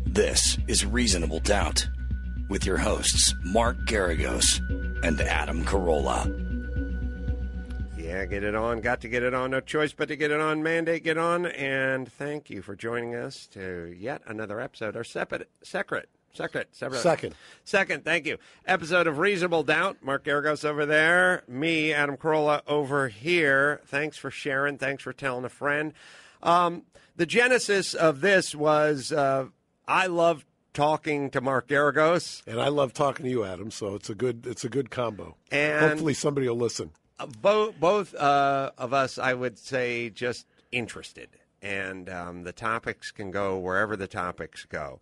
This is Reasonable Doubt with your hosts, Mark Garagos and Adam Carolla. Yeah, get it on. Got to get it on. No choice but to get it on. Mandate, get on. And thank you for joining us to yet another episode, or second. Thank you. Episode of Reasonable Doubt. Mark Garagos over there. Me, Adam Carolla, over here. Thanks for sharing. Thanks for telling a friend. The genesis of this was I love talking to Mark Garagos, and I love talking to you, Adam. So it's a good combo. And hopefully somebody will listen. Both of us, I would say, just interested, and the topics can go wherever the topics go.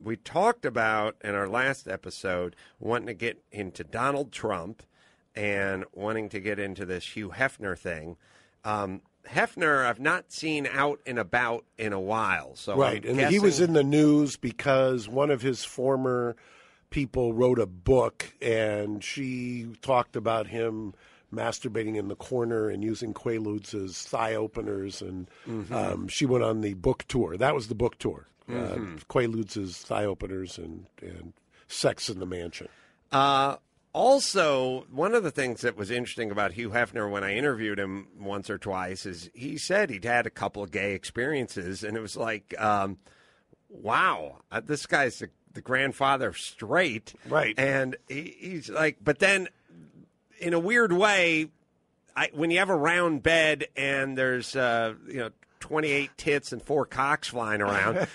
We talked about in our last episode wanting to get into Donald Trump and wanting to get into this Hugh Hefner thing. Hefner, I've not seen out and about in a while. So right, and he was in the news because one of his former people wrote a book, and she talked about him masturbating in the corner and using Quaaludes as thigh openers, and she went on the book tour. That was the book tour. Quaaludes as thigh openers and sex in the mansion. Also, one of the things that was interesting about Hugh Hefner when I interviewed him once or twice is he said he'd had a couple of gay experiences, and it was like, wow, this guy's the grandfather of straight. Right. And he's like, but then in a weird way, when you have a round bed and there's, 28 tits and 4 cocks flying around,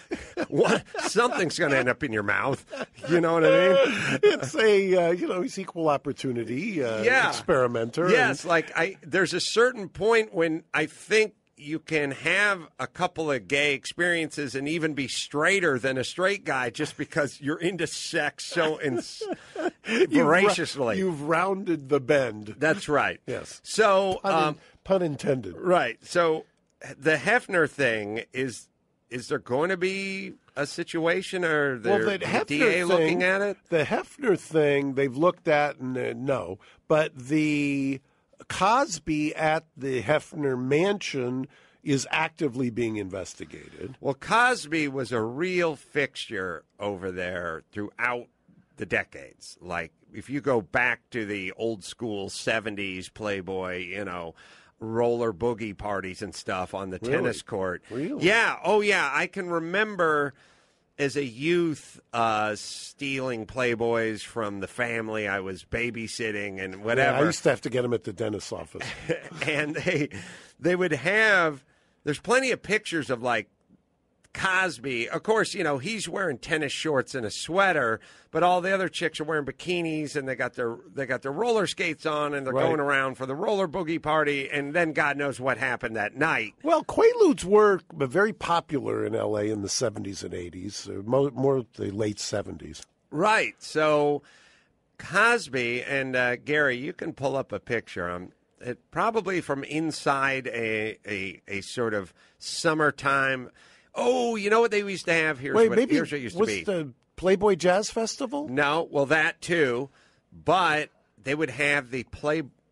something's going to end up in your mouth. You know what I mean? It's he's equal opportunity experimenter. Yes, there's a certain point when I think you can have a couple of gay experiences and even be straighter than a straight guy just because you're into sex so voraciously. You've rounded the bend. That's right. Yes. So pun intended. Right. So the Hefner thing is there going to be a situation, or the DA looking at it? The Hefner thing they've looked at, and no, but the Cosby at the Hefner mansion is actively being investigated. Well, Cosby was a real fixture over there throughout the decades. Like, if you go back to the old school 70s Playboy, roller boogie parties and stuff on the tennis court. Really? Yeah. Oh, yeah. I can remember as a youth stealing Playboys from the family I was babysitting and whatever. Yeah, I used to have to get them at the dentist's office. And they would have – there's plenty of pictures of, like, Cosby. Of course, he's wearing tennis shorts and a sweater, but all the other chicks are wearing bikinis, and they got their roller skates on, and they're going around for the roller boogie party, and then God knows what happened that night. Well, Quaaludes were very popular in L.A. in the 70s and 80s, more the late 70s. Right. So Cosby and Gary, you can pull up a picture. Probably from inside a sort of summertime. Oh, you know what they used to have? Here's what it used to be. Was the Playboy Jazz Festival? No, well, that too. But they would have the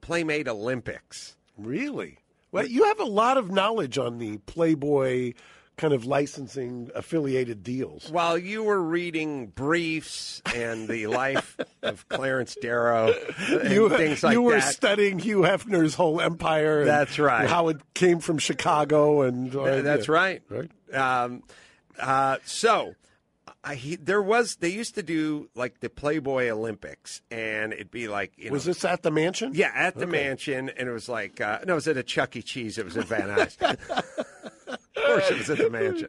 Playmate Olympics. Really? Well, you have a lot of knowledge on the Playboy kind of licensing affiliated deals. While you were reading briefs and the life of Clarence Darrow and things like that. You were studying Hugh Hefner's whole empire. That's right. How it came from Chicago. That's right. Right. They used to do like the Playboy Olympics, and it'd be like, was this at the mansion? Yeah, at the mansion, and it was like, no, it was at a Chuck E. Cheese. It was at Van Nuys. Of course it was at the mansion.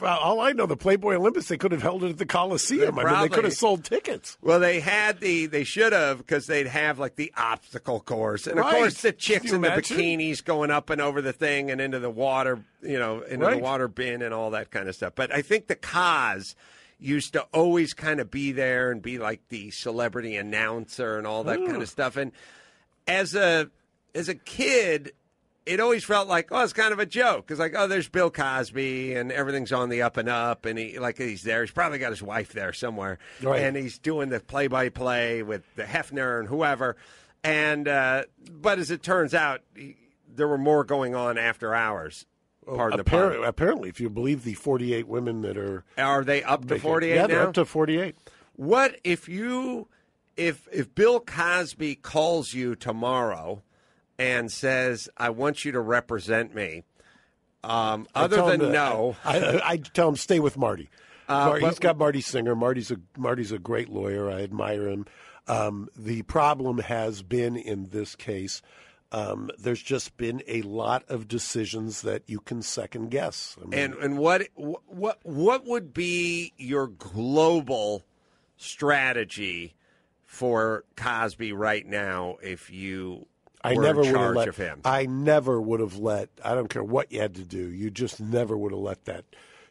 All I know, the Playboy Olympics, they could have held it at the Coliseum. They could have sold tickets. Well, they should have, because they'd have like the obstacle course. And of course the chicks in the bikinis going up and over the thing and into the water, the water bin and all that kind of stuff. But I think the Cos used to always kind of be there and be like the celebrity announcer and all that kind of stuff. And as a kid, it always felt like, it's kind of a joke. It's like, there's Bill Cosby, and everything's on the up and up, and he's there. He's probably got his wife there somewhere, and he's doing the play-by-play with the Hefner and whoever. And but as it turns out, there were more going on after hours. Pardon the pun. Apparently, if you believe the 48 women that are they up to 48 yeah, now? they're up to 48. What if Bill Cosby calls you tomorrow and says, "I want you to represent me"? Other than no, I tell him stay with Marty. He's got Marty Singer. Marty's a great lawyer. I admire him. The problem has been in this case. There's just been a lot of decisions that you can second guess. I mean, and what would be your global strategy for Cosby right now if you were in charge of him? I never would have let. I don't care what you had to do. You just never would have let that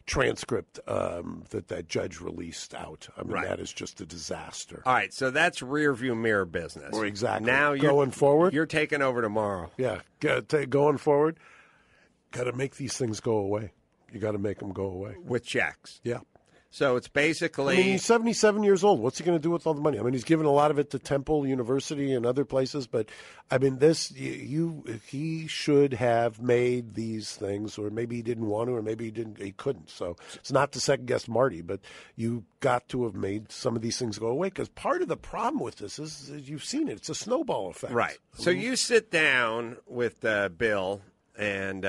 transcript that judge released out. I mean, that is just a disaster. All right, so that's rearview mirror business. Or exactly. Now going forward, you're taking over tomorrow. Yeah, going forward, got to make these things go away. You got to make them go away with checks. Yeah. So it's basically. I mean, he's 77 years old. What's he going to do with all the money? I mean, he's given a lot of it to Temple University and other places, but I mean, he should have made these things, or maybe he didn't want to, or maybe he couldn't. So it's not to second guess Marty, but you got to have made some of these things go away, because part of the problem with this is you've seen it. It's a snowball effect. Right. So you sit down with Bill. And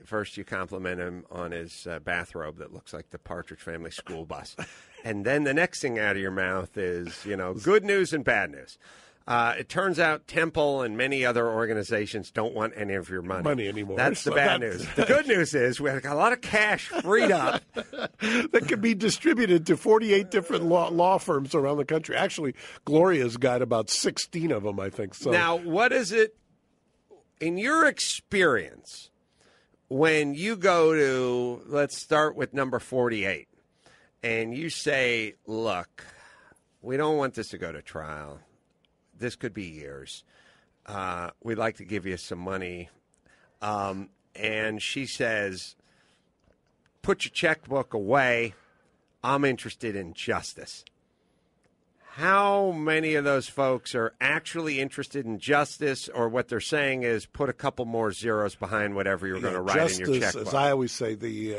first you compliment him on his bathrobe that looks like the Partridge Family school bus. And then the next thing out of your mouth is, good news and bad news. It turns out Temple and many other organizations don't want any of your money anymore. That's the bad news. The good news is we got a lot of cash freed up. that could be distributed to 48 different law firms around the country. Actually, Gloria's got about 16 of them, I think. So now, what is it? In your experience, when you go to, let's start with number 48, and you say, look, we don't want this to go to trial. This could be years. We'd like to give you some money. And she says, put your checkbook away. I'm interested in justice. How many of those folks are actually interested in justice, or what they're saying is put a couple more zeros behind whatever you're going to write in your checkbook? As I always say,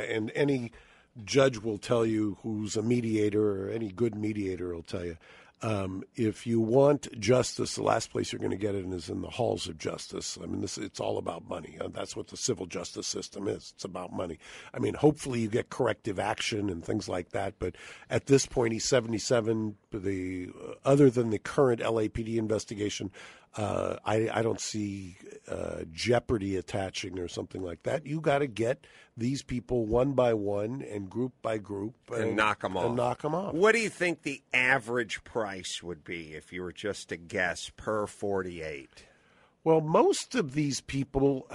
and any judge will tell you who's a mediator, or any good mediator will tell you, if you want justice, the last place you're going to get it is in the halls of justice. I mean, it's all about money. That's what the civil justice system is. It's about money. I mean, hopefully you get corrective action and things like that. But at this point, he's 77. Other than the current LAPD investigation, I don't see jeopardy attaching or something like that. You got to get these people one by one and group by group and knock them off. What do you think the average price would be if you were just to guess per 48? Well, most of these people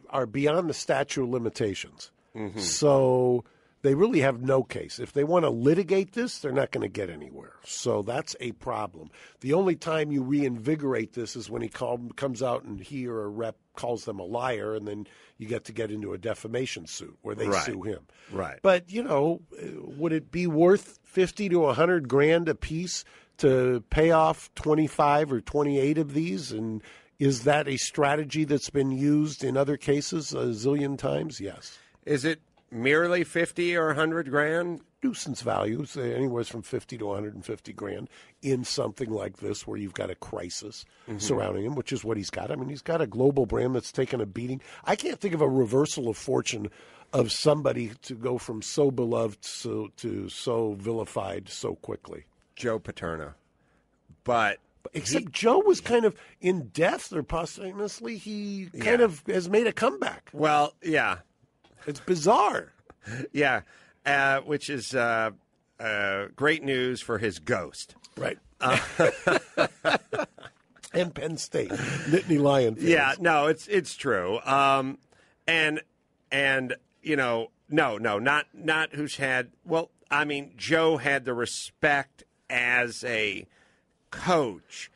are beyond the statute of limitations. Mm-hmm. So they really have no case. If they want to litigate this, they're not going to get anywhere. So that's a problem. The only time you reinvigorate this is when he comes out and he or a rep calls them a liar, and then you get into a defamation suit where they sue him. Right. But, would it be worth $50 to $100,000 a piece to pay off 25 or 28 of these? And is that a strategy that's been used in other cases a zillion times? Yes. Is it merely 50 or 100 grand? Nuisance values, anywhere from 50 to 150 grand in something like this where you've got a crisis surrounding him, which is what he's got. I mean, he's got a global brand that's taken a beating. I can't think of a reversal of fortune of somebody to go from so beloved to so vilified so quickly. Joe Paterno. But except Joe was kind of in death, or posthumously he kind of has made a comeback. Well, yeah. It's bizarre. Yeah, which is great news for his ghost. Right. And Penn State, Nittany Lion fans. Yeah, no, it's true. Not who's had. Well, I mean, Joe had the respect as a coach,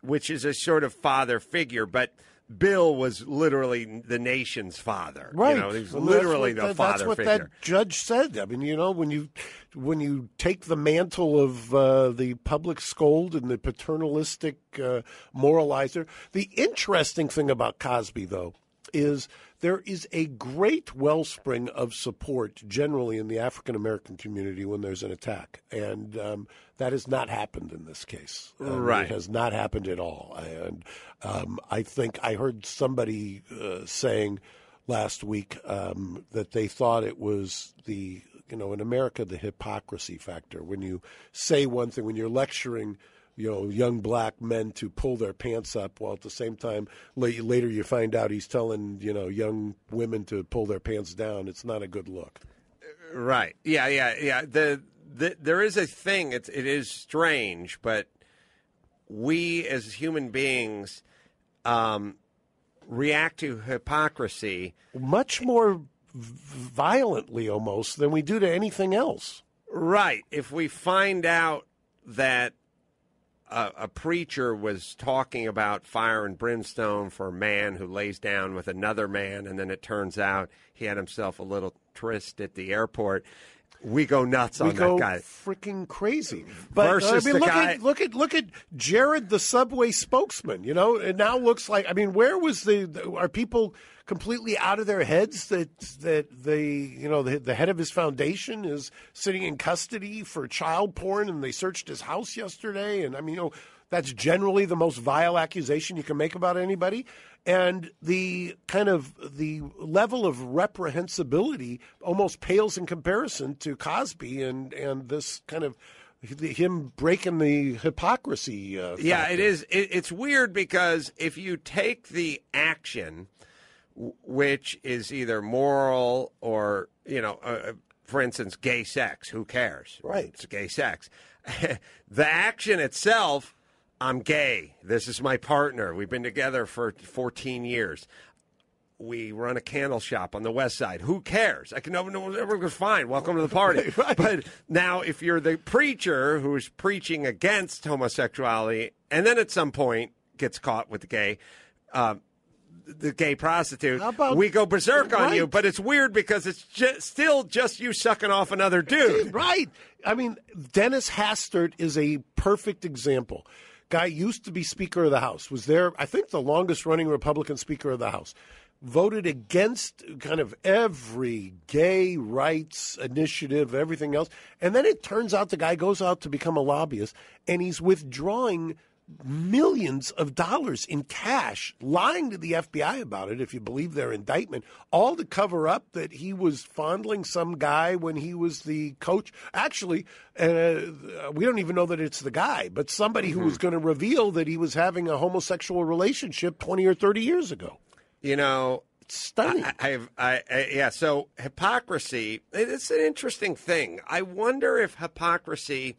which is a sort of father figure, but Bill was literally the nation's father. Right. He's literally the father figure. That's what figure. that judge said. I mean, when you take the mantle of the public scold and the paternalistic moralizer, the interesting thing about Cosby, though, is there is a great wellspring of support generally in the African American community when there's an attack, and that has not happened in this case. Right, it has not happened at all. And I think I heard somebody saying last week that they thought it was in America, the hypocrisy factor. When you say one thing, when you're lecturing, young black men to pull their pants up, while at the same time later you find out he's telling, young women to pull their pants down. It's not a good look. Right. Yeah. There is a thing. It is strange, but we as human beings react to hypocrisy much more violently almost than we do to anything else. Right. If we find out that a preacher was talking about fire and brimstone for a man who lays down with another man, and then it turns out he had himself a little tryst at the airport, we go nuts on that guy. We go freaking crazy. But versus the guy. Look at Jared, the Subway spokesman. It now looks like. Where was are people completely out of their heads that the head of his foundation is sitting in custody for child porn, and they searched his house yesterday, and that's generally the most vile accusation you can make about anybody. And the level of reprehensibility almost pales in comparison to Cosby and this kind of him breaking the hypocrisy. Yeah, it is. It's weird because if you take the action, which is either moral or, for instance, gay sex, who cares? Right. It's gay sex. The action itself, I'm gay. This is my partner. We've been together for 14 years. We run a candle shop on the West Side. Who cares? Everyone goes, fine. Welcome to the party. Right. But now if you're the preacher who's preaching against homosexuality and then at some point gets caught with the gay prostitute, we go berserk on you. But it's weird because it's still just you sucking off another dude. Right. Dennis Hastert is a perfect example. Guy used to be Speaker of the House, was there, I think, the longest-running Republican Speaker of the House, voted against kind of every gay rights initiative, everything else, and then it turns out the guy goes out to become a lobbyist, and he's withdrawing millions of dollars in cash, lying to the FBI about it, if you believe their indictment, all to cover up that he was fondling some guy when he was the coach. Actually, we don't even know that it's the guy, but somebody who was going to reveal that he was having a homosexual relationship 20 or 30 years ago. It's stunning. So hypocrisy, it's an interesting thing. I wonder if hypocrisy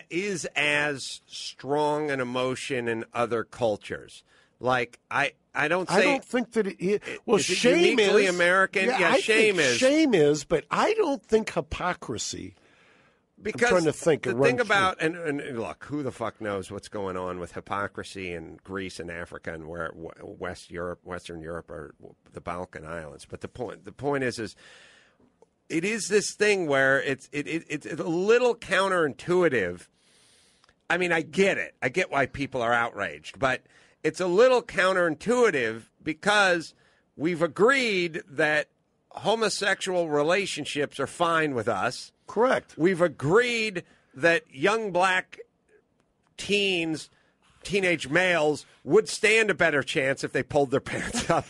is as strong an emotion in other cultures. Like I don't think that it is. Well, shame is uniquely is American. Yeah, shame is. Shame is, but I don't think hypocrisy. Because I'm trying to think. The thing about and look, who the fuck knows what's going on with hypocrisy in Greece and Africa and where Western Europe, or the Balkan Islands. But the point is. It is this thing where it's a little counterintuitive. I get it. I get why people are outraged, but it's a little counterintuitive because we've agreed that homosexual relationships are fine with us. Correct. We've agreed that young black teenage males would stand a better chance if they pulled their pants up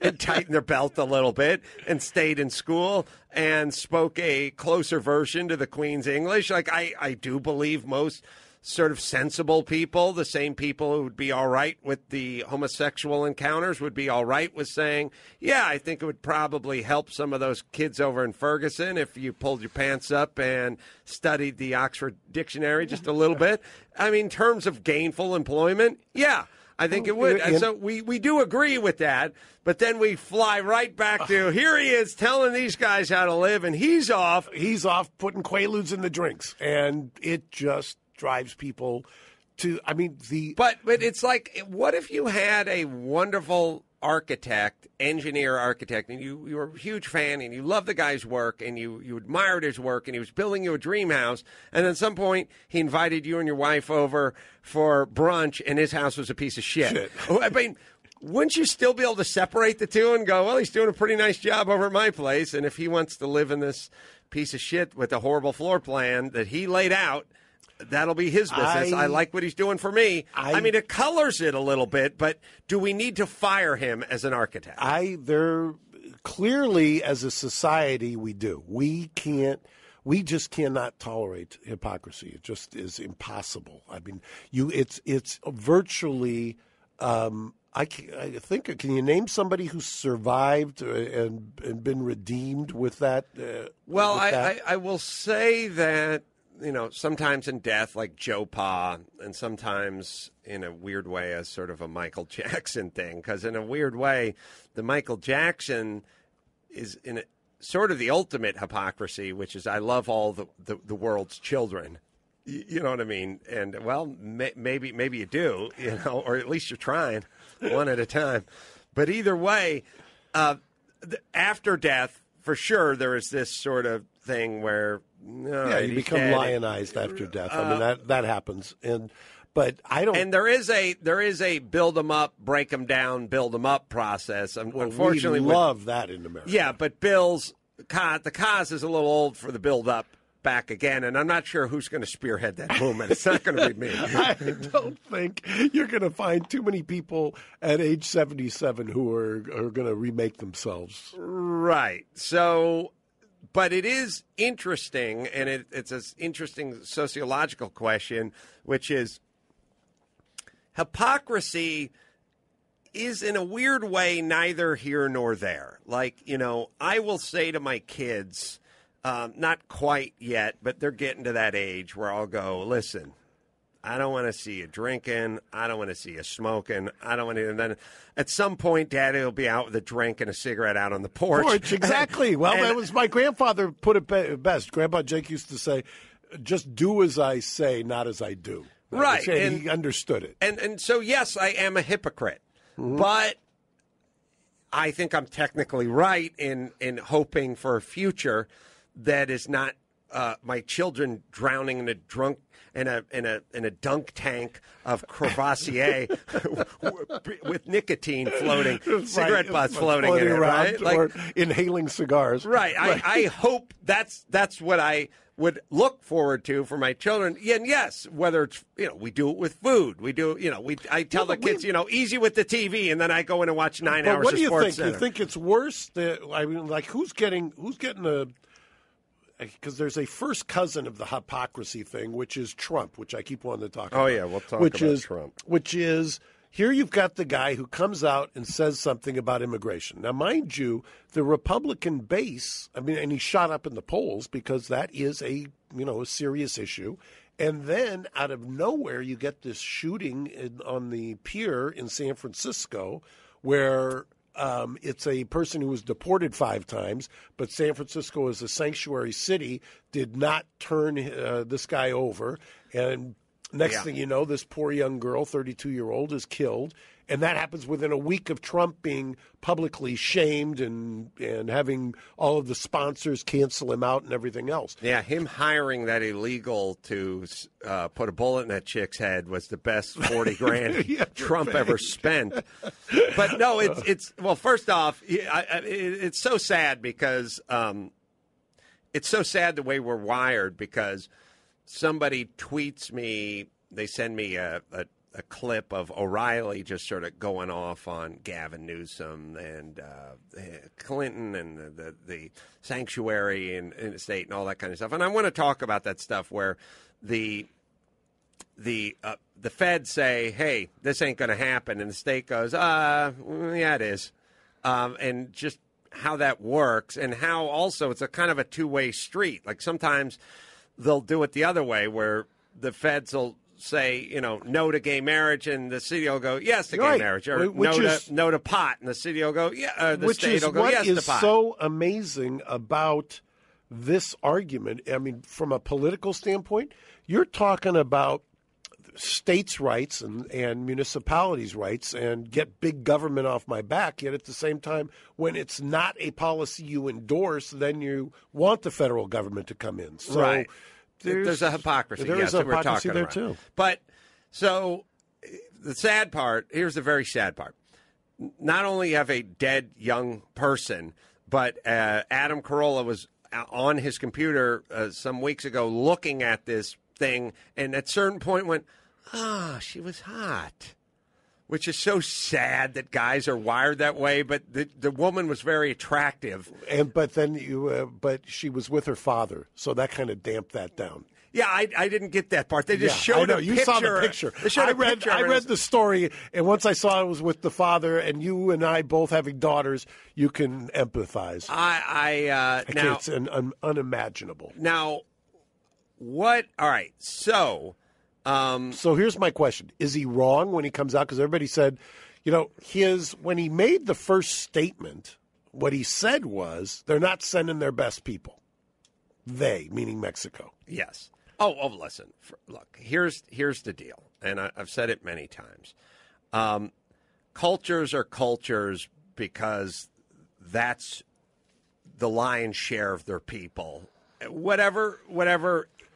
and tightened their belt a little bit and stayed in school and spoke a closer version to the Queen's English. Like, I do believe most sort of sensible people, the same people who would be all right with the homosexual encounters, would be all right with saying, yeah, I think it would probably help some of those kids over in Ferguson if you pulled your pants up and studied the Oxford Dictionary just a little bit. In terms of gainful employment, yeah, I think it would. And so we do agree with that, but then we fly right back to, here he is telling these guys how to live, and he's off. He's off putting Quaaludes in the drinks, and it just drives people to, But it's like, what if you had a wonderful architect, and you were a huge fan, and you loved the guy's work, and you admired his work, and he was building you a dream house, and at some point he invited you and your wife over for brunch, and his house was a piece of shit. wouldn't you still be able to separate the two and go, well, he's doing a pretty nice job over at my place, and if he wants to live in this piece of shit with a horrible floor plan that he laid out, that'll be his business. I like what he's doing for me. I mean, it colors it a little bit, but do we need to fire him as an architect? Clearly, as a society, we do. We just cannot tolerate hypocrisy. It just is impossible. I mean, it's virtually. I think. Can you name somebody who survived and been redeemed with that? I will say that. Sometimes in death, like Joe Pa, and sometimes in a weird way as sort of a Michael Jackson thing. Because in a weird way, the Michael Jackson is in sort of the ultimate hypocrisy, which is I love all the world's children. You know what I mean? And, well, maybe you do, or at least you're trying one at a time. But either way, after death, for sure, there is this sort of thing where you become dead. Lionized after death. I mean that happens, but I don't. And there is a build them up, break them down, build them up process. Unfortunately, we love that in America. Yeah, but the cause is a little old for the build up back again, and I'm not sure who's going to spearhead that movement. It's not going to be me. I don't think you're going to find too many people at age 77 who are going to remake themselves. Right. So, but it is interesting, and it's an interesting sociological question, which is hypocrisy is in a weird way neither here nor there. Like, I will say to my kids, not quite yet, but they're getting to that age where I'll go, listen, I don't want to see you drinking. I don't want to see you smoking. I don't want to. And then at some point, Daddy will be out with a drink and a cigarette out on the porch. Exactly. Well, that was my grandfather put it best. Grandpa Jake used to say, just do as I say, not as I do. Right. And he understood it. And so, yes, I am a hypocrite. Mm-hmm. But I think I'm technically right in hoping for a future that is not my children drowning in a dunk tank of Crevassier with nicotine floating, cigarette butts floating in it, right? Or inhaling cigars. Right. I hope that's what I would look forward to for my children. And yes, whether it's, we do it with food. We do, I tell the kids, easy with the TV, and then I go in and watch 9 hours of Sports Center. You think it's worse? Who's getting the... Because there's a first cousin of the hypocrisy thing, which is Trump, which I keep wanting to talk about. Oh, yeah, we'll talk about Trump. Which is, here you've got the guy who comes out and says something about immigration. Now, mind you, the Republican base, and he shot up in the polls because that is a serious issue. And then out of nowhere, you get this shooting on the pier in San Francisco where... it's a person who was deported 5 times, but San Francisco, as a sanctuary city, did not turn this guy over. And next thing you know, this poor young girl, 32-year-old, is killed. And that happens within a week of Trump being publicly shamed and having all of the sponsors cancel him out and everything else. Yeah, him hiring that illegal to put a bullet in that chick's head was the best $40,000 Trump ever spent. But no, it's well, first off, it's so sad because it's so sad the way we're wired because somebody tweets me, they send me a clip of O'Reilly just sort of going off on Gavin Newsom and Clinton and the sanctuary in the state and all that kind of stuff. And I want to talk about that stuff where the feds say, hey, this ain't going to happen. And the state goes, yeah, it is. And just how that works and how also it's a kind of a two-way street. Like sometimes they'll do it the other way where the feds will say, no to gay marriage, and the city will go, yes to gay marriage, or no to pot, and the city will go, yeah, the state will go, yes to pot. Which is what is so amazing about this argument. I mean, from a political standpoint, you're talking about states' rights and municipalities' rights and get big government off my back, yet at the same time, when it's not a policy you endorse, then you want the federal government to come in. So, right. There's a hypocrisy. There is a hypocrisy there, too. But so the sad part, here's the very sad part. not only have a dead young person, but Adam Carolla was on his computer some weeks ago looking at this thing, and at a certain point went, she was hot. Which is so sad that guys are wired that way, but the woman was very attractive. But she was with her father, so that kind of damped that down. Yeah, I didn't get that part. They just showed a picture. You saw the picture. I read the story, and once I saw it was with the father, and you and I both having daughters, you can empathize. Now it's unimaginable. Now, what? All right, so. So here's my question. Is he wrong when he comes out? Because everybody said, when he made the first statement, what he said was they're not sending their best people. They, meaning Mexico. Yes. Oh, listen. Look, here's the deal, and I've said it many times. Cultures are cultures because that's the lion's share of their people. Whatever.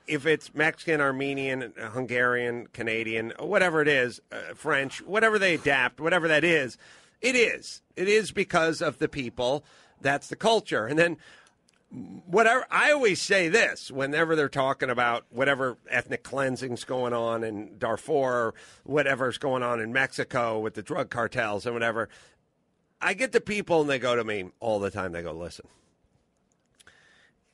If it's Mexican, Armenian, Hungarian, Canadian, whatever it is, French, whatever they adapt, whatever that is, it is. It is because of the people. That's the culture. And then whatever, I always say this whenever they're talking about whatever ethnic cleansing's going on in Darfur or whatever's going on in Mexico with the drug cartels and whatever, I get the people and they go to me all the time. They go, listen.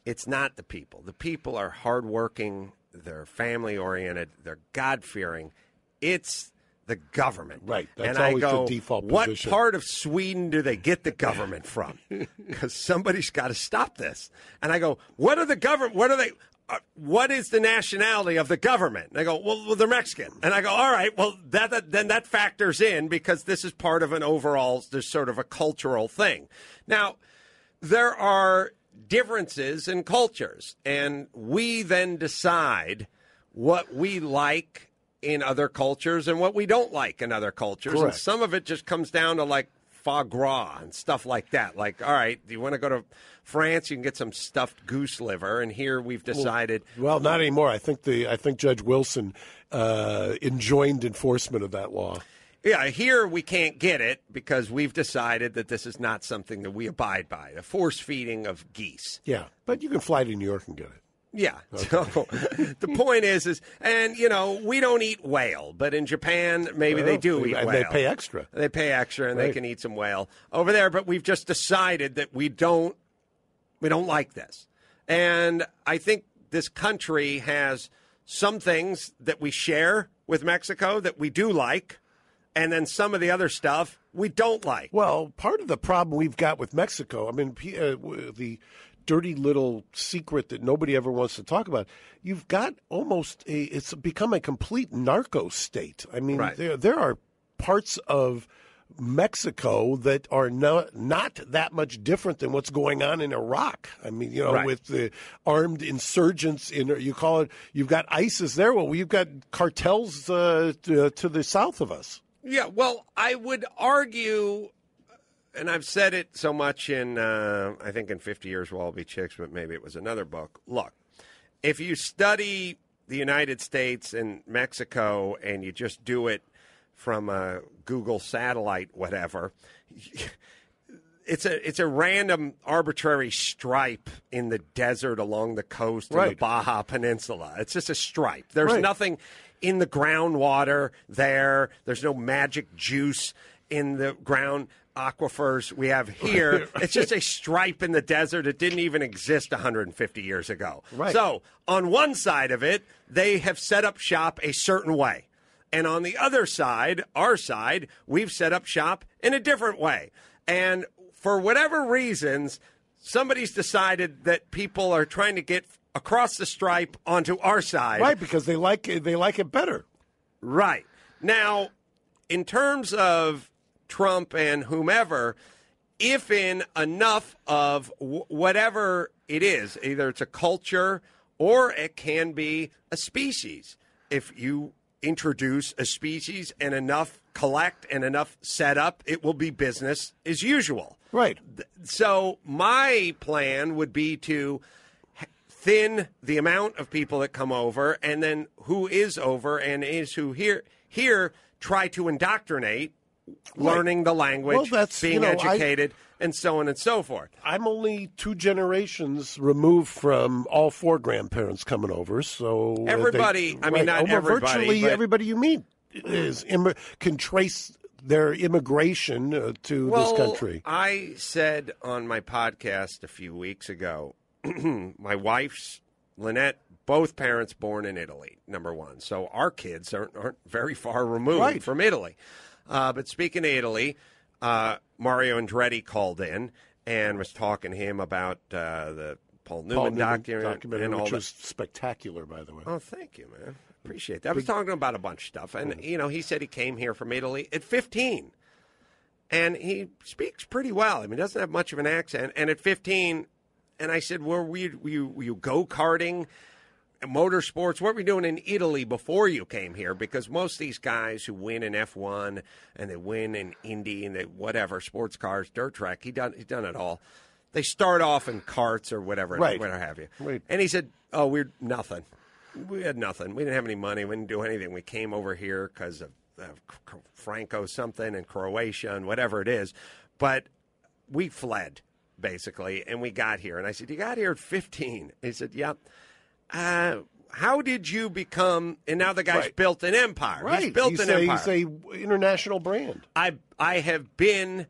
It's not the people. The people are hardworking. They're family-oriented. They're God-fearing. It's the government. Right. That's and always I go, the default what position. part of Sweden do they get the government from? Because somebody's got to stop this. And I go, what are the government? What are they? What is the nationality of the government? And they go, well, they're Mexican. And I go, all right, well, then that factors in because this is part of an overall, there's sort of a cultural thing. Now, there are differences in cultures, and we then decide what we like in other cultures and what we don't like in other cultures. Correct. And some of it just comes down to like foie gras and stuff like that. Like, all right, do you want to go to France? You can get some stuffed goose liver, and here we've decided. Well, not anymore. I think Judge Wilson enjoined enforcement of that law. Yeah, here we can't get it because we've decided that this is not something that we abide by, the force feeding of geese. Yeah, but you can fly to New York and get it. Yeah. Okay. So the point is, and, we don't eat whale, but in Japan, maybe they do eat whale. And they pay extra. They pay extra, and right. They can eat some whale over there, but we've just decided that we don't like this. And I think this country has some things that we share with Mexico that we do like. And then some of the other stuff we don't like. Well, part of the problem we've got with Mexico, I mean, the dirty little secret that nobody ever wants to talk about, you've got it's become a complete narco state. I mean, right. there are parts of Mexico that are not that much different than what's going on in Iraq. I mean, right. With the armed insurgents you've got ISIS there. Well, you've got cartels to the south of us. Yeah, well, I would argue, and I've said it so much in, I think in 50 Years We'll All Be Chicks, but maybe it was another book. Look, if you study the United States and Mexico and you just do it from a Google satellite, whatever, it's a random arbitrary stripe in the desert along the coast of the Baja Peninsula. It's just a stripe. There's nothing in the groundwater there. There's no magic juice in the ground aquifers we have here. It's just a stripe in the desert. It didn't even exist 150 years ago. Right. So on one side of it, they have set up shop a certain way. And on the other side, our side, we've set up shop in a different way. And for whatever reasons, somebody's decided that people are trying to get across the stripe onto our side. Right, because they like it better. Right. Now, in terms of Trump and whomever, if in enough of whatever it is, either it's a culture or it can be a species, if you introduce a species and enough collect and enough set up, it will be business as usual. Right. So my plan would be to thin the amount of people that come over, and then who is over and is who here try to indoctrinate learning the language, being educated, and so on and so forth. I'm only 2 generations removed from all 4 grandparents coming over, so everybody. Not everybody, virtually but everybody you meet can trace their immigration to this country. I said on my podcast a few weeks ago, my wife's Lynette, both parents born in Italy, number one. So our kids aren't very far removed from Italy. But speaking of Italy, Mario Andretti called in and was talking to him about the Paul Newman documentary and all which that. was spectacular, by the way. Oh, thank you, man. Appreciate that. I was talking about a bunch of stuff. And, he said he came here from Italy at 15. And he speaks pretty well. He doesn't have much of an accent. And at 15, and I said, were you go-karting, motorsports? What were you doing in Italy before you came here? Because most of these guys who win in F1 and they win in Indy and whatever, sports cars, dirt track, he's done it all. They start off in karts or whatever, whatever have you. Right. And he said, oh, we're nothing. We had nothing. We didn't have any money. We didn't do anything. We came over here because of Franco something and Croatia and whatever it is. But we fled, basically, and we got here. And I said, you got here at 15. He said, yep. How did you become, and now the guy's built an empire. Right. He's built an empire. He's a international brand. I have been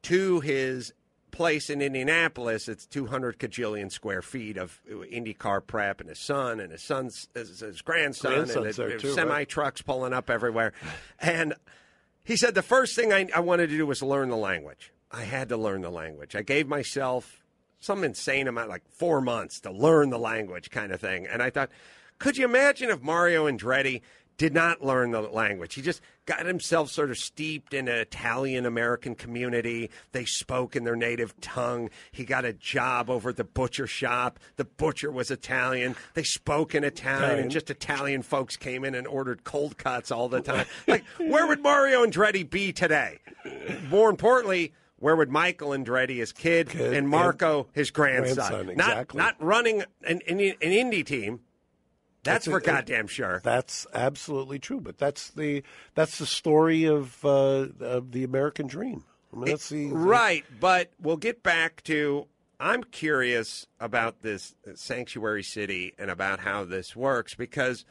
to his place in Indianapolis. It's 200 kajillion square feet of IndyCar prep, and his son's his grandson, and semi-trucks pulling up everywhere. And he said the first thing I wanted to do was learn the language. I had to learn the language. I gave myself some insane amount, like 4 months, to learn the language kind of thing. And I thought, could you imagine if Mario Andretti did not learn the language? He just got himself sort of steeped in an Italian-American community. They spoke in their native tongue. He got a job over at the butcher shop. The butcher was Italian. They spoke in Italian, and just Italian folks came in and ordered cold cuts all the time. Like, where would Mario Andretti be today? More importantly, where would Michael Andretti, his kid and Marco, his grandson? Exactly. Not running an Indy team. That's for goddamn sure. That's absolutely true. But that's the story of the American dream. Right. But we'll get back to. I'm curious about this sanctuary city and about how this works, because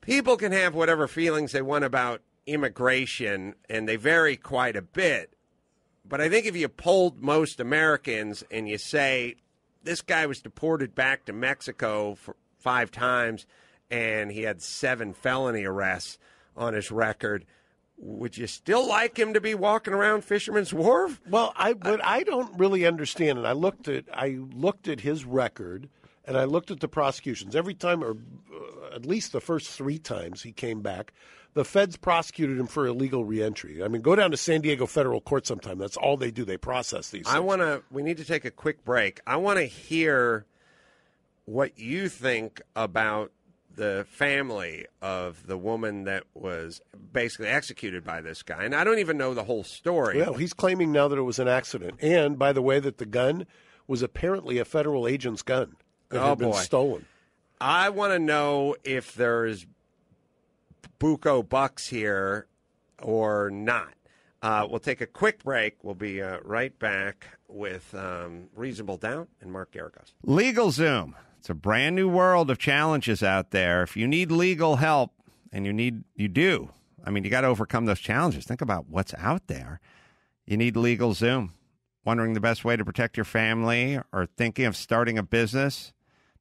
people can have whatever feelings they want about immigration, and they vary quite a bit. But I think if you polled most Americans and you say this guy was deported back to Mexico for 5 times and he had 7 felony arrests on his record, would you still like him to be walking around Fisherman's Wharf? Well, I don't really understand, and I looked at his record, and I looked at the prosecutions. Every time, or at least the first 3 times he came back, the feds prosecuted him for illegal reentry. I mean, go down to San Diego federal court sometime. That's all they do. They process these things. We need to take a quick break. I want to hear what you think about the family of the woman that was basically executed by this guy. And I don't even know the whole story. Well, he's claiming now that it was an accident. And, by the way, that the gun was apparently a federal agent's gun that had been stolen. I want to know if there's buco bucks here or not. We'll take a quick break. We'll be right back with Reasonable Doubt and Mark Garagos. LegalZoom. It's a brand new world of challenges out there. If you need legal help, and you do, I mean, you got to overcome those challenges. Think about what's out there. You need LegalZoom. Wondering the best way to protect your family or thinking of starting a business?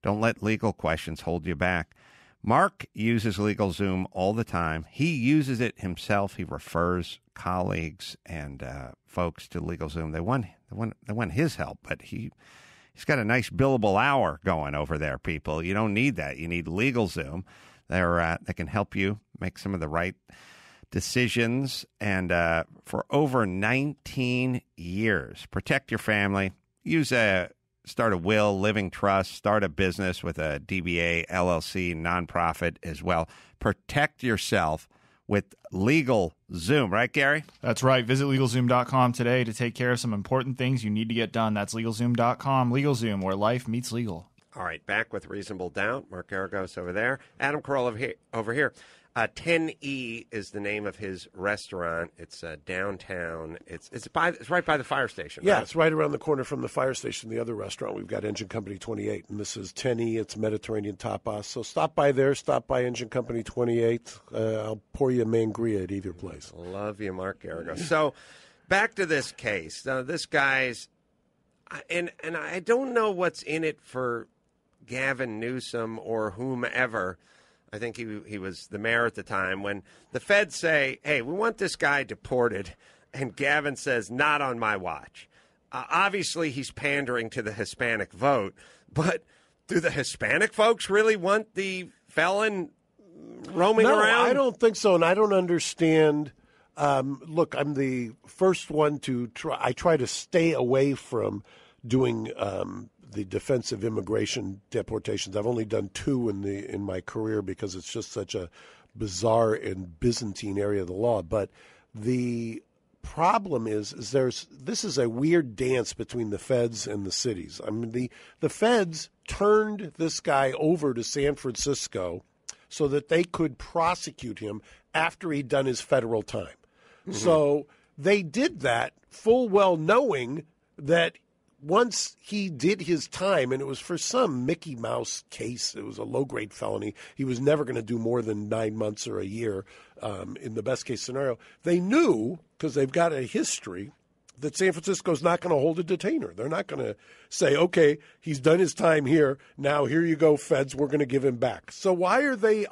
Don't let legal questions hold you back. Mark uses LegalZoom all the time. He uses it himself. He refers colleagues and folks to LegalZoom. They want his help, but he's got a nice billable hour going over there, people. You don't need that. You need LegalZoom. They can help you make some of the right decisions. And for over 19 years, protect your family. Start a will, living trust, start a business with a DBA, LLC, nonprofit as well. Protect yourself with LegalZoom. Right, Gary? That's right. Visit LegalZoom.com today to take care of some important things you need to get done. That's LegalZoom.com. LegalZoom, where life meets legal. All right, back with Reasonable Doubt. Mark Garagos over there. Adam Carolla over here. 10E is the name of his restaurant. It's downtown. It's right by the fire station. Yeah, right? It's right around the corner from the fire station. The other restaurant we've got Engine Company 28, and this is 10E. It's Mediterranean tapas. So stop by there. Stop by Engine Company 28. I'll pour you a mangria at either place. Love you, Mark Garagos. So back to this case. Now, this guy's, and I don't know what's in it for Gavin Newsom or whomever. I think he was the mayor at the time, when the feds say, hey, we want this guy deported, and Gavin says, not on my watch. Obviously, he's pandering to the Hispanic vote, but do the Hispanic folks really want the felon roaming around? I don't think so, and I don't understand. Look, I'm the first one to try. I try to stay away from doing the defensive immigration deportations. I've only done 2 in my career because it's just such a bizarre and Byzantine area of the law. But the problem is this is a weird dance between the feds and the cities. I mean, the feds turned this guy over to San Francisco so that they could prosecute him after he'd done his federal time. Mm-hmm. So they did that full well knowing that once he did his time, and it was for some Mickey Mouse case, it was a low-grade felony, he was never going to do more than 9 months or a year in the best-case scenario. They knew, because they've got a history, that San Francisco's not going to hold a detainer. They're not going to say, okay, he's done his time here, now here you go, feds, we're going to give him back. So why are the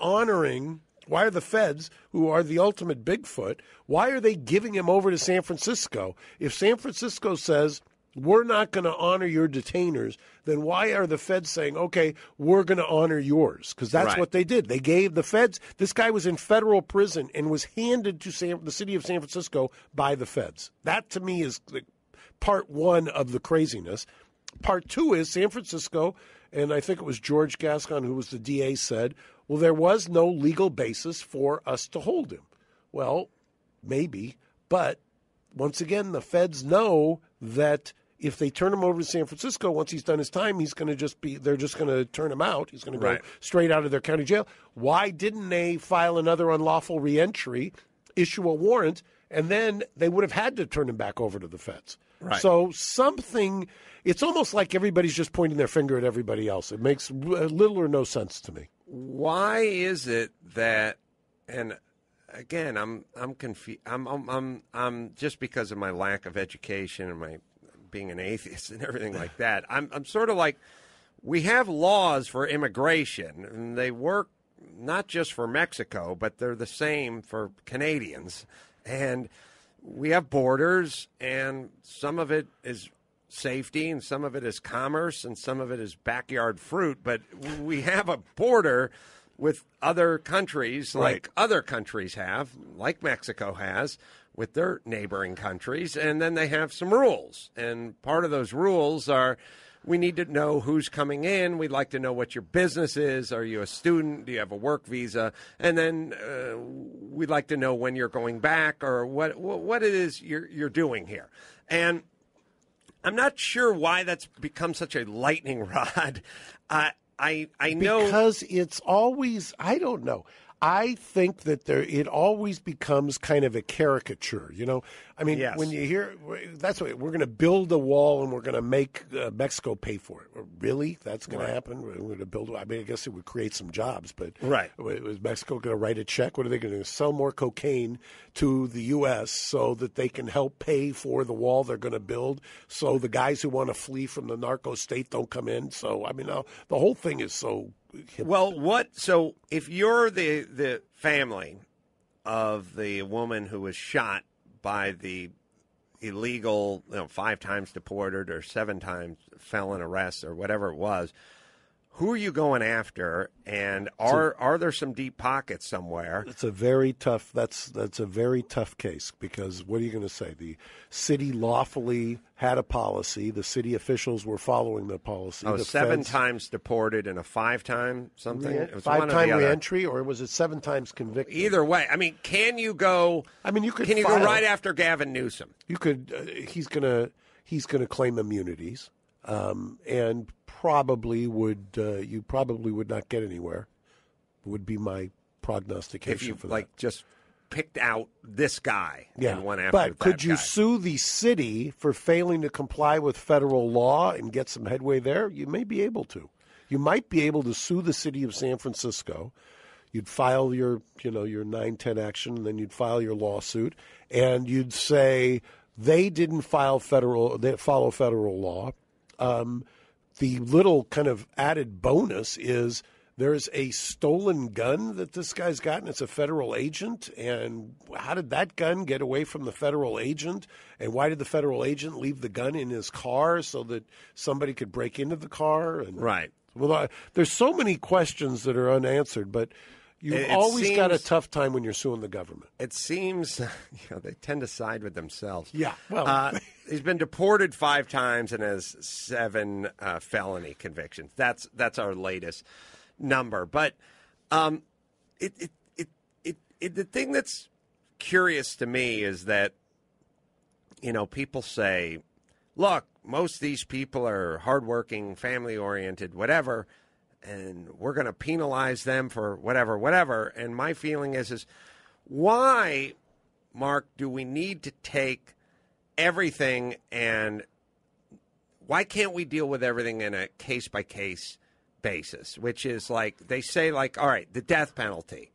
feds, who are the ultimate Bigfoot, why are they giving him over to San Francisco? If San Francisco says, we're not going to honor your detainers, then why are the feds saying, okay, we're going to honor yours? Because that's what they did. They gave the feds, this guy was in federal prison and was handed to the city of San Francisco by the feds. That, to me, is part 1 of the craziness. Part 2 is San Francisco, and I think it was George Gascon, who was the DA, said, well, there was no legal basis for us to hold him. Well, maybe, but once again, the feds know that if they turn him over to San Francisco, once he's done his time, they're just going to turn him out. He's going to go straight out of their county jail. Why didn't they file another unlawful reentry, issue a warrant, and then they would have had to turn him back over to the feds? Right. So it's almost like everybody's just pointing their finger at everybody else. It makes little or no sense to me. Why is it that, and again, I'm confused. I'm just because of my lack of education and my being an atheist and everything like that. I'm sort of like, we have laws for immigration, and they work not just for Mexico, but they're the same for Canadians. And we have borders, and some of it is safety, and some of it is commerce, and some of it is backyard fruit. But we have a border with other countries, like other countries have, like Mexico has, with their neighboring countries, and then they have some rules. And part of those rules are, we need to know who's coming in. We'd like to know what your business is. Are you a student? Do you have a work visa? And then we'd like to know when you're going back, or what it is you're doing here. And I'm not sure why that's become such a lightning rod. I know, because it's always, I don't know. I think that it always becomes kind of a caricature, you know. I mean, when you hear, that's what, we're going to build a wall and we're going to make Mexico pay for it. Really? That's going to happen? We're going to build, I mean, I guess it would create some jobs, but was Mexico going to write a check? What are they going to do? Sell more cocaine to the U.S. so that they can help pay for the wall they're going to build, so the guys who want to flee from the narco state don't come in? So, I mean, the whole thing is so... Well, so if you're the family of the woman who was shot by the illegal, 5 times deported or 7 times felon arrest or whatever it was, who are you going after? And are there some deep pockets somewhere? It's a very tough. That's a very tough case, because what are you going to say? The city lawfully had a policy. The city officials were following the policy. Oh, 7 times deported and a 5-time something. It was 5-time reentry, or was it 7 times convicted? Either way, I mean, can you go? I mean, Can you go right after Gavin Newsom? You could. He's gonna claim immunities, and probably would. You probably would not get anywhere. Would be my prognostication if you for that. just picked out this guy and went after but could you guy. sue the city for failing to comply with federal law and get some headway there? You may be able to. You might be able to sue the city of San Francisco. You'd file your 910 action, and then you'd file your lawsuit, and you'd say they didn't follow federal law. The little kind of added bonus is there's a stolen gun that this guy's got, and it's a federal agent. And how did that gun get away from the federal agent? And why did the federal agent leave the gun in his car so that somebody could break into the car? And, right. Well, there's so many questions that are unanswered, but you've always got a tough time when you're suing the government. It seems they tend to side with themselves. Yeah. Well, he's been deported 5 times and has 7 felony convictions. That's our latest number. But the thing that's curious to me is that people say, look, most of these people are hardworking, family-oriented, whatever, and we're going to penalize them for whatever. And my feeling is why, Mark, do we need to take everything and why can't we deal with everything in a case-by-case basis, which is like they say, like, all right, the death penalty.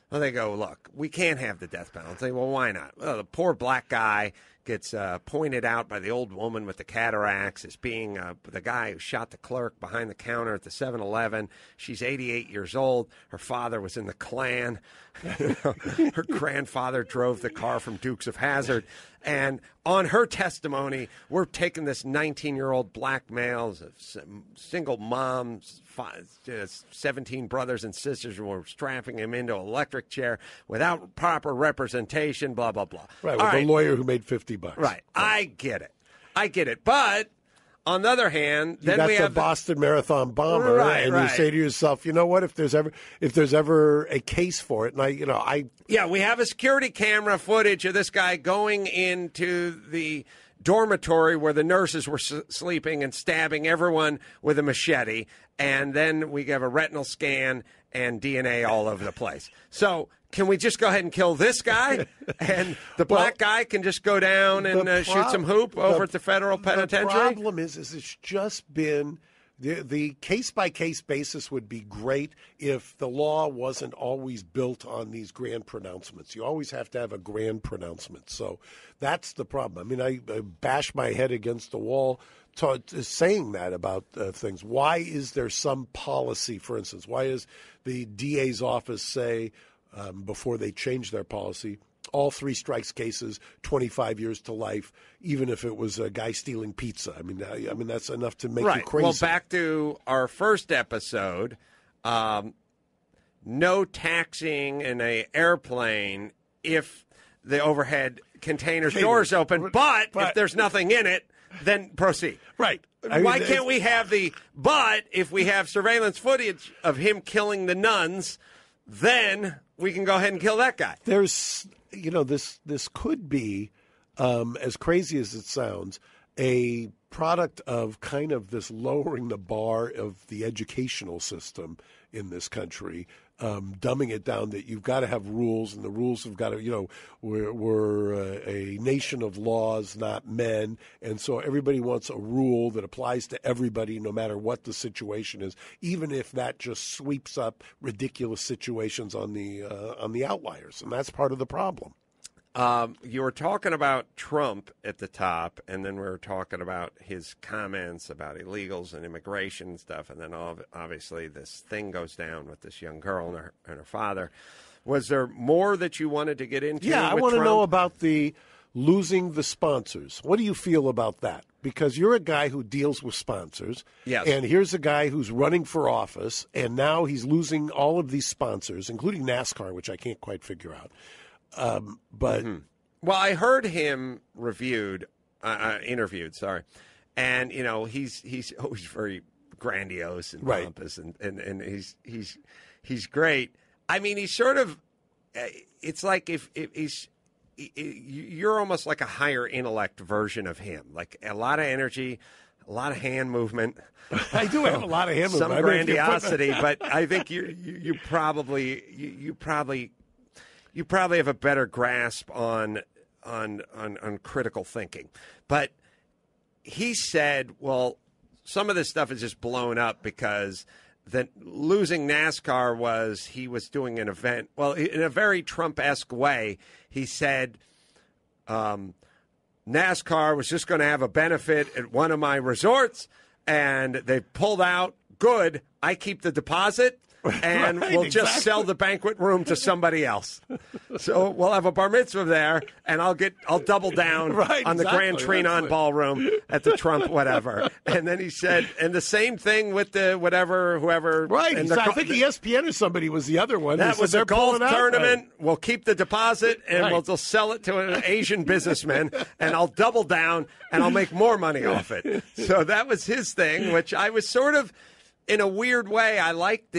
Well, they go, look, we can't have the death penalty. Well, why not? Well, the poor black guy gets pointed out by the old woman with the cataracts as being the guy who shot the clerk behind the counter at the 7-Eleven. She's 88 years old. Her father was in the Klan. Her grandfather drove the car from Dukes of Hazzard. And on her testimony, we're taking this 19-year-old black male, single mom, 17 brothers and sisters, and we're strapping him into an electric chair without proper representation, blah, blah, blah. Right, with a lawyer who made $50. Right. I get it. But on the other hand, then you got we have the Boston Marathon bomber, and you say to yourself, you know what? If there's ever a case for it, and we have a security camera footage of this guy going into the dormitory where the nurses were sleeping and stabbing everyone with a machete, and then we have a retinal scan and DNA all over the place. So can we just go ahead and kill this guy, and the black guy can just go down and shoot some hoop over at the federal penitentiary? The problem is it's just been the case-by-case basis would be great if the law wasn't always built on these grand pronouncements. You always have to have a grand pronouncement. So that's the problem. I mean, I bash my head against the wall saying that about things. Why is there some policy, for instance? Why is the DA's office say, before they change their policy, all 3 strikes cases, 25 years to life, even if it was a guy stealing pizza? I mean, that's enough to make you crazy. Well, back to our first episode, no taxiing in an airplane if the overhead container's door's open, but if there's nothing in it, then proceed. Right. Why can't we have but if we have surveillance footage of him killing the nuns, then we can go ahead and kill that guy? There's, this could be, as crazy as it sounds, a product of kind of this lowering the bar of the educational system in this country, dumbing it down that you've got to have rules, and the rules have got to, we're a nation of laws, not men, and so everybody wants a rule that applies to everybody no matter what the situation is, even if that just sweeps up ridiculous situations on the outliers, and that's part of the problem. You were talking about Trump at the top, and then we were talking about his comments about illegals and immigration and stuff, and then obviously this thing goes down with this young girl and her father. Was there more that you wanted to get into? Yeah, I want to know about the losing the sponsors. What do you feel about that? Because you're a guy who deals with sponsors, yes. And here's a guy who's running for office, and now he's losing all of these sponsors, including NASCAR, which I can't quite figure out. But well, I heard him interviewed, and he's always very grandiose and pompous, and he's great. I mean, he's sort of. It's like if you're almost like a higher intellect version of him, like a lot of energy, a a lot of hand movement. I do have a lot of hand movement. Some grandiosity, but I think you probably have a better grasp on critical thinking. But he said, well, some of this stuff is just blown up because that losing NASCAR he was doing an event. Well, in a very Trump-esque way, he said NASCAR was just going to have a benefit at one of my resorts, and they pulled out. Good. I keep the deposit. And we'll just sell the banquet room to somebody else. So we'll have a bar mitzvah there, and I'll double down on the Grand Trinon Ballroom at the Trump whatever. And then he said, and the same thing with the whoever. Right. And I think ESPN or somebody was the other one. That was a golf tournament. Right. We'll keep the deposit, and we'll sell it to an Asian businessman, and I'll double down, and I'll make more money off it. So that was his thing, which I was sort of, in a weird way, I like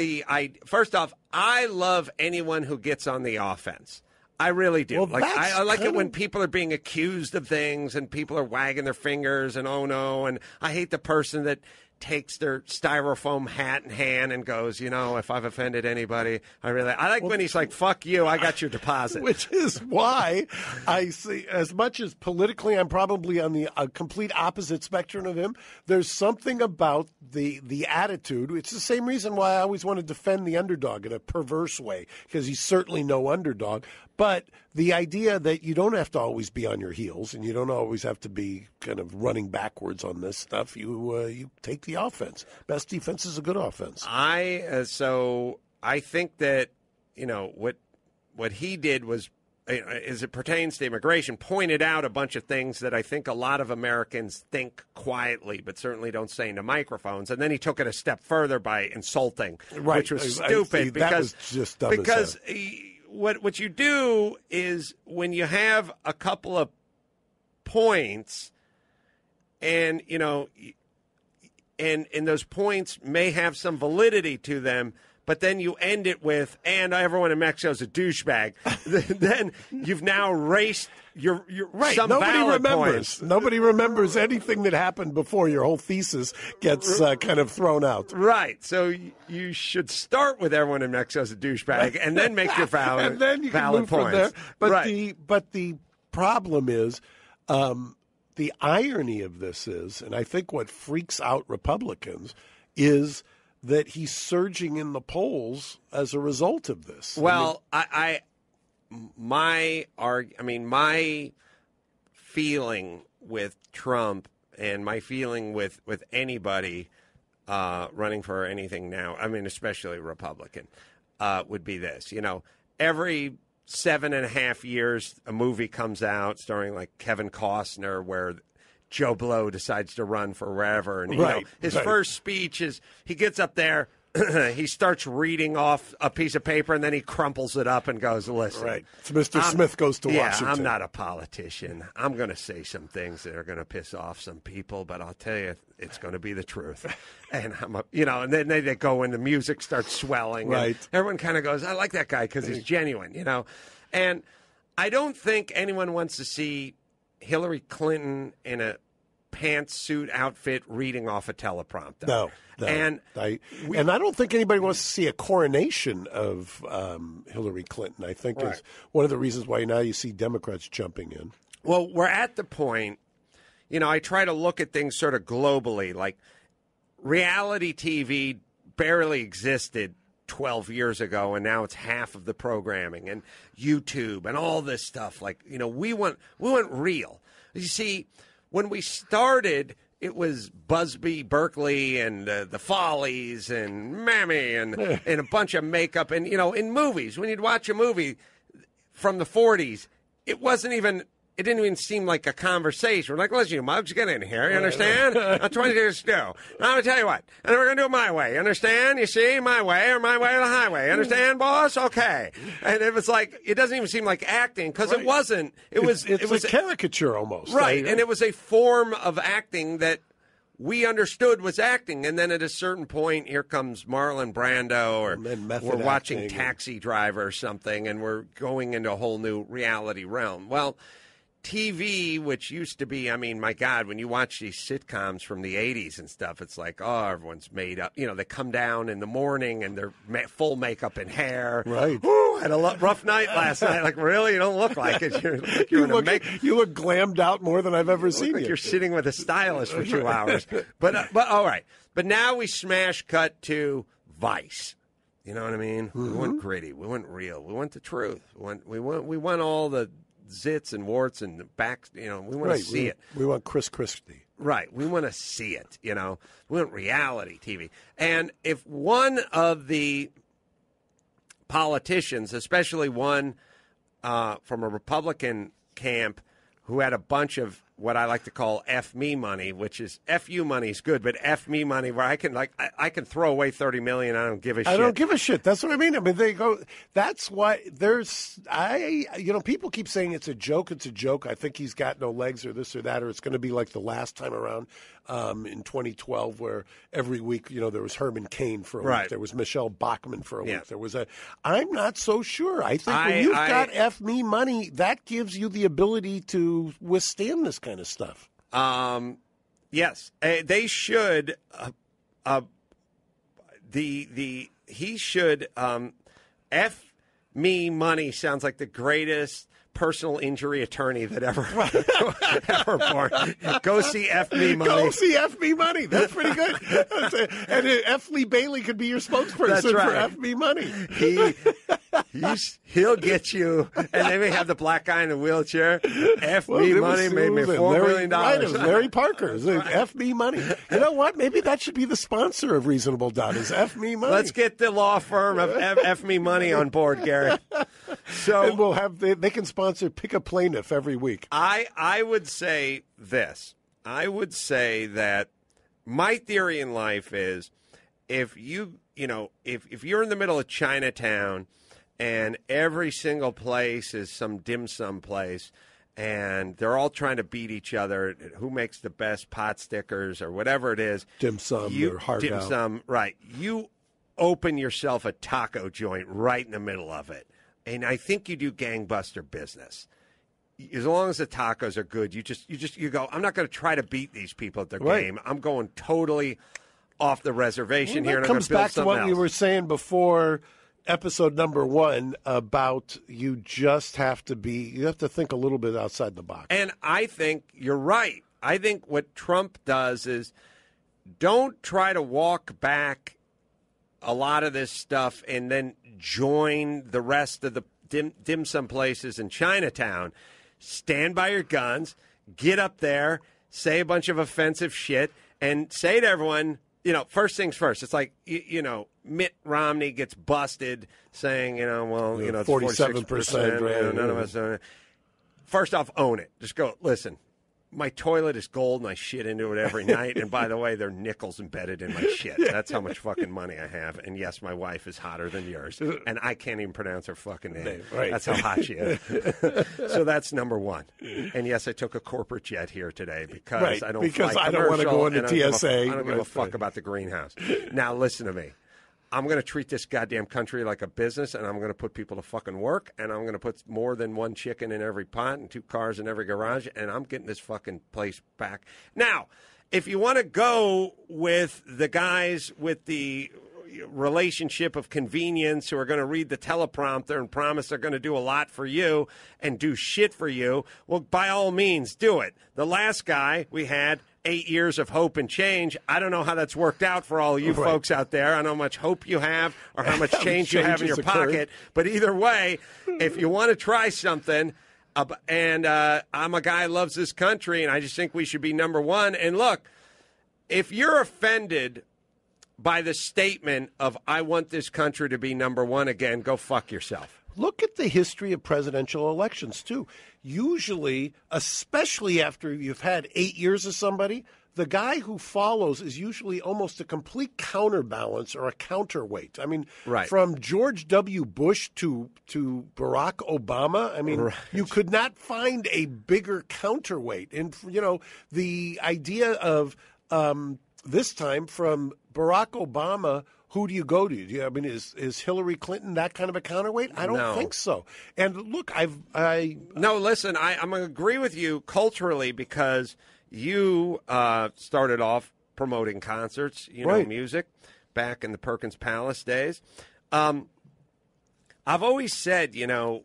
first off, I love anyone who gets on the offense. I really do. Well, I like it when people are being accused of things and people are wagging their fingers and oh no, and I hate the person that takes their styrofoam hat in hand and goes, if I've offended anybody, I like when he's like, fuck you, I got your deposit. Which is why I see, as much as politically I'm probably on the complete opposite spectrum of him, there's something about the attitude. It's the same reason why I always want to defend the underdog in a perverse way, because he's certainly no underdog. But the idea that you don't have to always be on your heels and you don't always have to be kind of running backwards on this stuff. You take the offense. Best defense is a good offense. So I think that what he did was, as it pertains to immigration, pointed out a bunch of things that I think a lot of Americans think quietly, but certainly don't say into microphones. And then he took it a step further by insulting, which was stupid that was just dumb because. What you do is when you have a couple of points and, and those points may have some validity to them, but then you end it with, and everyone in Mexico is a douchebag, then you've now erased your right. Some valid points. Nobody remembers anything that happened before your whole thesis gets kind of thrown out. Right. So you should start with everyone in Mexico as a douchebag and then make your valid, and then you can valid move points. From there. But right. the problem is the irony of this is, and I think what freaks out Republicans is that he's surging in the polls as a result of this. Well, my feeling with Trump and my feeling with anybody running for anything now, especially Republican, would be this. Every 7.5 years, a movie comes out starring like Kevin Costner where Joe Blow decides to run for wherever. And his first speech is he gets up there. He starts reading off a piece of paper, and then he crumples it up and goes, listen. Right. So Mr. Smith goes to Washington. I'm not a politician. I'm going to say some things that are going to piss off some people, but I'll tell you, it's going to be the truth. And and then they go and the music starts swelling. Right. And everyone kind of goes, I like that guy because he's genuine, And I don't think anyone wants to see Hillary Clinton in a pantsuit outfit reading off a teleprompter. No. And I don't think anybody wants to see a coronation of Hillary Clinton. I think is one of the reasons why now you see Democrats jumping in. Well, we're at the point, I try to look at things sort of globally. Like reality TV barely existed 12 years ago, and now it's half of the programming, and YouTube and all this stuff. Like, we went real. You see, when we started, it was Busby Berkeley and the Follies and Mammy and a bunch of makeup. And, in movies, when you'd watch a movie from the 40s, it didn't even seem like a conversation. We're like, listen, you mugs, get in here. You understand? I'm 20 years to do. Now, I'm going to tell you what. And we're going to do it my way. You understand? You see? My way or my way or the highway. You understand, boss? Okay. And it was like, it doesn't even seem like acting because it wasn't. It was a caricature almost. Right. And it was a form of acting that we understood was acting. And then at a certain point, here comes Marlon Brando, or we're watching Taxi Driver or something, and we're going into a whole new reality realm. Well, TV, which used to be, I mean, my God, when you watch these sitcoms from the 80s and stuff, it's like, oh, everyone's made up. You know, they come down in the morning and they're full makeup and hair. Right. Ooh, had a rough night last night. Like, really? You don't look like it. You look glammed out more than I've ever seen like you. You're sitting with a stylist for 2 hours. But all right. But now we smash cut to Vice. You know what I mean? Mm-hmm. We went gritty. We went real. We went the truth. We went all the zits and warts and the back, you know, we want to see it. We want Chris Christie. Right. We want to see it, you know. We want reality TV. And if one of the politicians, especially one from a Republican camp who had a bunch of what I like to call F me money, which is F you money is good, but F me money where I can throw away $30 million. I don't give a shit. I don't give a shit. That's what I mean. I mean, they go. That's why people keep saying it's a joke. It's a joke. I think he's got no legs or this or that, or it's going to be like the last time around in 2012 where every week, you know, there was Herman Cain for a week. There was Michelle Bachmann for a week. There was I'm not so sure. I think when you've got F me money, that gives you the ability to withstand this kind of stuff. Yes, they should. He should. F me money sounds like the greatest personal injury attorney that ever born. Go see F me money. Go see F me money. That's pretty good. And F. Lee Bailey could be your spokesperson for F me money. He'll get you, and they may have the black guy in the wheelchair. F me money made me $4 million. Right, it was Larry Parker. F me money. You know what? Maybe that should be the sponsor of Reasonable Doubt. Is F me money? Let's get the law firm of F me money on board, Gary. So and we'll have they can sponsor Pick a Plaintiff every week. I would say this. I would say that my theory in life is if you're in the middle of Chinatown and every single place is some dim sum place and they're all trying to beat each other, who makes the best pot stickers or whatever it is. Dim sum or hard dim sum, right. You open yourself a taco joint right in the middle of it. And I think you do gangbuster business. As long as the tacos are good, you go, I'm not going to try to beat these people at their game. I'm going totally off the reservation here. And comes back to what we were saying before episode number 1 about you have to think a little bit outside the box. And I think you're right. I think what Trump does is don't try to walk back a lot of this stuff and then join the rest of the dim sum places in Chinatown. Stand by your guns, get up there, say a bunch of offensive shit, and say to everyone, first things first. It's like, Mitt Romney gets busted saying, it's 47%. None of us. First off, own it. Just go, listen. My toilet is gold, and I shit into it every night. And by the way, there are nickels embedded in my shit. That's how much fucking money I have. And yes, my wife is hotter than yours. And I can't even pronounce her fucking name. Right. That's how hot she is. So that's number 1. And yes, I took a corporate jet here today because I don't want to go into TSA. I don't give a fuck about the greenhouse. Now, listen to me. I'm going to treat this goddamn country like a business, and I'm going to put people to fucking work, and I'm going to put more than one chicken in every pot and 2 cars in every garage, and I'm getting this fucking place back. Now, if you want to go with the guys with the relationship of convenience who are going to read the teleprompter and promise they're going to do a lot for you and do shit for you, well, by all means, do it. The last guy we had, 8 years of hope and change. I don't know how that's worked out for all you folks out there. I don't know how much hope you have or how much change you have in your pocket. But either way, if you want to try something, and I'm a guy who loves this country, and I just think we should be number 1. And look, if you're offended by the statement of I want this country to be number 1 again, go fuck yourself. Look at the history of presidential elections, too. Usually, especially after you've had 8 years of somebody, the guy who follows is usually almost a complete counterbalance or a counterweight. I mean, from George W. Bush to Barack Obama, I mean, you could not find a bigger counterweight. And, the idea of this time from Barack Obama, who do you go to? I mean, is Hillary Clinton that kind of a counterweight? I don't think so. And look, No, listen, I'm going to agree with you culturally because you started off promoting concerts, music, back in the Perkins Palace days. I've always said,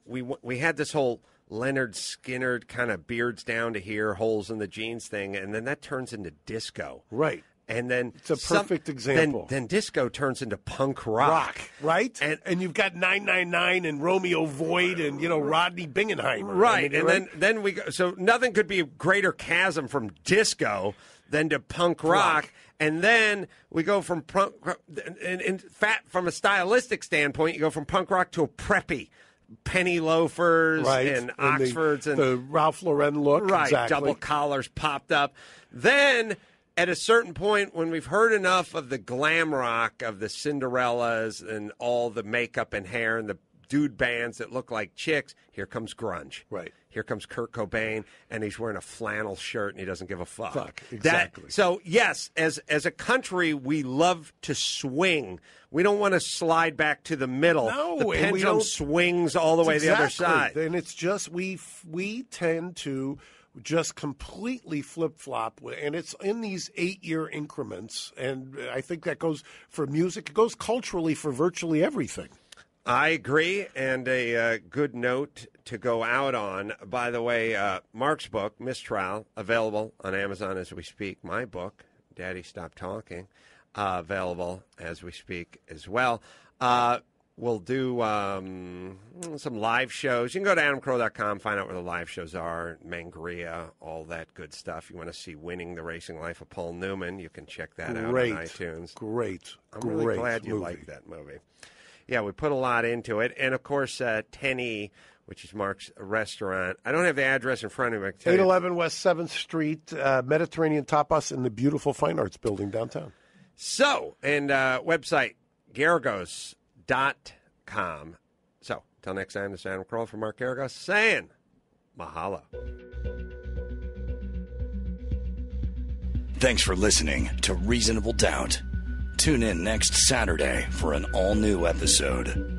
we had this whole Leonard Skinner kind of beards down to here, holes in the jeans thing, and then that turns into disco. Right. And then it's a perfect example. Then disco turns into punk rock. Right? And you've got 999 and Romeo Void and, Rodney Bingenheimer. Right. Then we go. So nothing could be a greater chasm from disco than to punk rock. And then we go from punk, in fact, from a stylistic standpoint, you go from punk rock to a preppy. Penny loafers and Oxfords. And the Ralph Lauren look. Right, exactly. Double collars popped up. Then at a certain point, when we've heard enough of the glam rock of the Cinderellas and all the makeup and hair and the dude bands that look like chicks, here comes grunge. Right. Here comes Kurt Cobain, and he's wearing a flannel shirt, and he doesn't give a fuck. Exactly. So, yes, as a country, we love to swing. We don't want to slide back to the middle. No, the pendulum swings all the way the other side. And it's just we tend to just completely flip-flop, and it's in these 8-year increments, and I think that goes for music. It goes culturally for virtually everything. I agree, and a good note to go out on. By the way, Mark's book, Mistrial, available on Amazon as we speak. My book, Daddy Stop Talking, available as we speak as well. We'll do some live shows. You can go to adamcrow.com, find out where the live shows are, Mangria, all that good stuff. You want to see Winning the Racing Life of Paul Newman, you can check that out on iTunes. I'm really glad you like that movie. Yeah, we put a lot into it. And, of course, 10E, which is Mark's restaurant. I don't have the address in front of me. 811 West 7th Street, Mediterranean Tapas in the beautiful Fine Arts Building downtown. So, and website, garagos.com. So, until next time, this is Adam Kroll from Mark Garagos saying mahalo. Thanks for listening to Reasonable Doubt. Tune in next Saturday for an all-new episode.